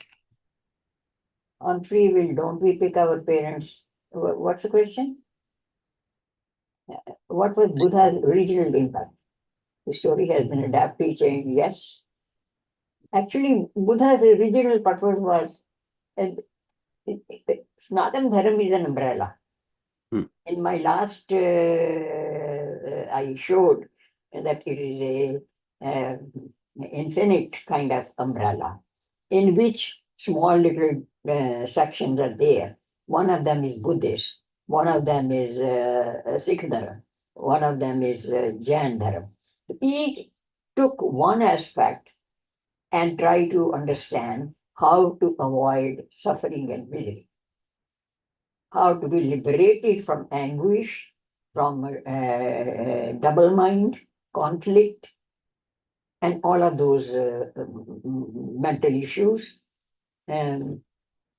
On free will, don't we pick our parents? What's the question? What was Buddha's original impact? The story has been adapted, changed. Yes. Actually, Buddha's original purpose was Sanatana Dharma is an umbrella. Hmm. In my last, I showed that it is a infinite kind of umbrella in which small little sections are there. One of them is Buddhist, one of them is Sikh Dharma, one of them is Jain Dharma. Each took one aspect and tried to understand how to avoid suffering and misery, how to be liberated from anguish, from double mind, conflict, and all of those mental issues, and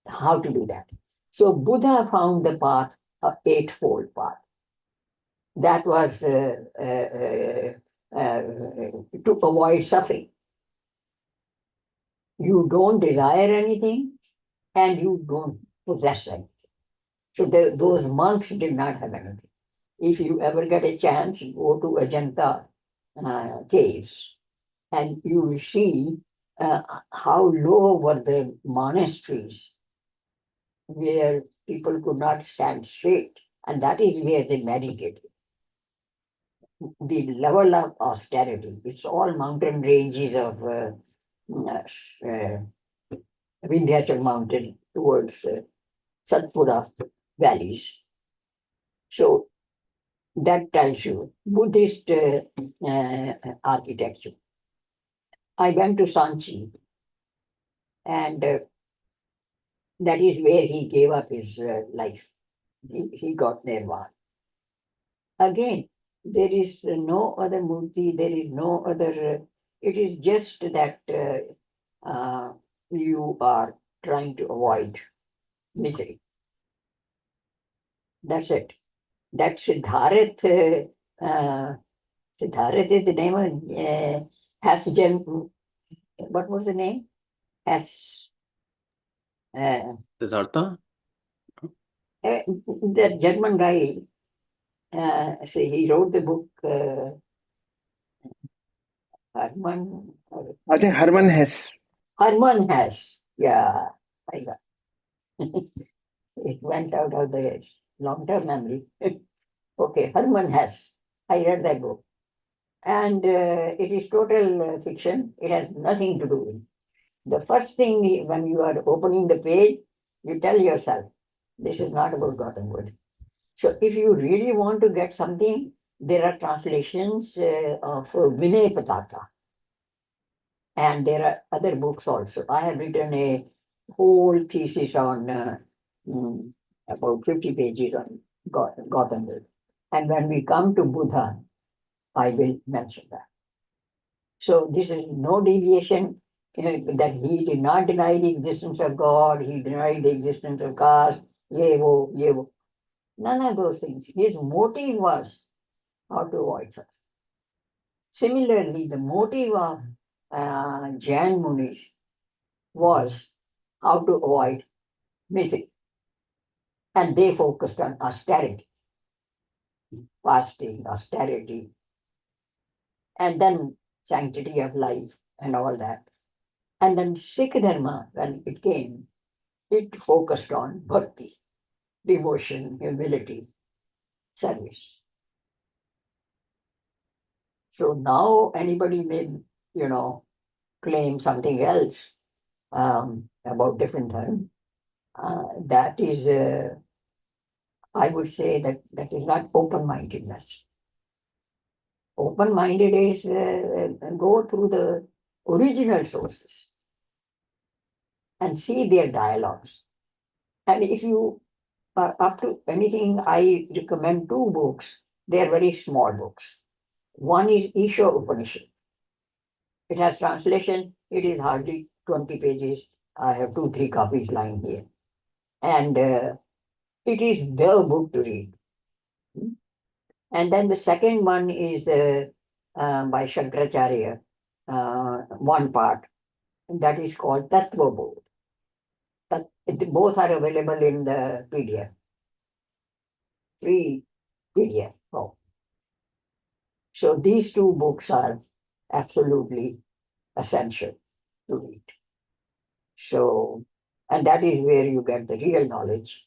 how to do that. So Buddha found the path, a eightfold path. That was to avoid suffering. You don't desire anything and you don't possess anything. So those monks did not have anything. If you ever get a chance, go to Ajanta caves and you will see how low were the monasteries where people could not stand straight. And that is where they meditated. The level of austerity, it's all mountain ranges of Vindhyachal mountain towards Satpura valleys. So that tells you Buddhist architecture. I went to Sanchi, and that is where he gave up his life. He got nirvana. Again, there is no other murti, there is no other, it is just that you are trying to avoid misery. That's it. That Siddharth, Siddharth is the name of Hasjan, what was the name? S. Siddhartha? That German guy, he wrote the book Herman. I think Herman Hesse. Herman Hesse. Yeah, I got it went out of the long-term memory. Okay, Herman Hesse. I read that book. And it is total fiction. It has nothing to do with it. The first thing when you are opening the page, you tell yourself, this is not about Gautam Buddha. So if you really want to get something, there are translations of Vinay Pataka. And there are other books also. I have written a whole thesis on about 50 pages on Gautam Buddha. And when we come to Buddha, I will mention that. So this is no deviation that he did not deny the existence of God, he denied the existence of caste, ye wo, ye wo. None of those things. His motive was how to avoid suffering. Similarly, the motive of Jain Munis was how to avoid misery. And they focused on austerity, fasting, austerity, and then sanctity of life and all that. And then Sikh Dharma, when it came, it focused on bhakti, devotion, humility, service. So now anybody may, claim something else about different dharma. That is, I would say that is not open-mindedness. Open-minded is go through the original sources and see their dialogues. And if you are up to anything, I recommend two books. They are very small books. One is Isha Upanishad. It has translation. It is hardly 20 pages. I have 2-3 copies lying here. And it is the book to read. And then the second one is by Shankaracharya, one part, that is called Tattva Bodh. Both are available in the PDF, free PDF. Oh. So these two books are absolutely essential to read. So And that is where you get the real knowledge,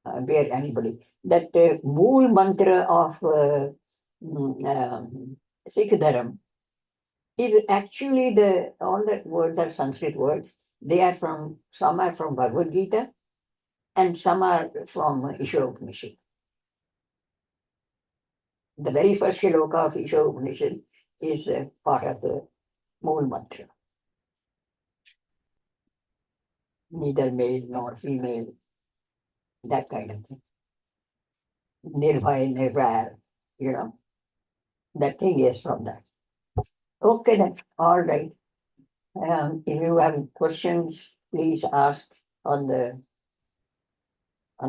where anybody. That mool mantra of Sikh Dharam is actually all the words are Sanskrit words. They are from, some are from Bhagavad Gita and some are from Isha Upanishad. The very first shloka of Isha Upanishad is part of the mool mantra. Neither male nor female, that kind of thing. Nirvay, nirvay, that thing is from that. Okay then, all right. If you have questions, please ask on the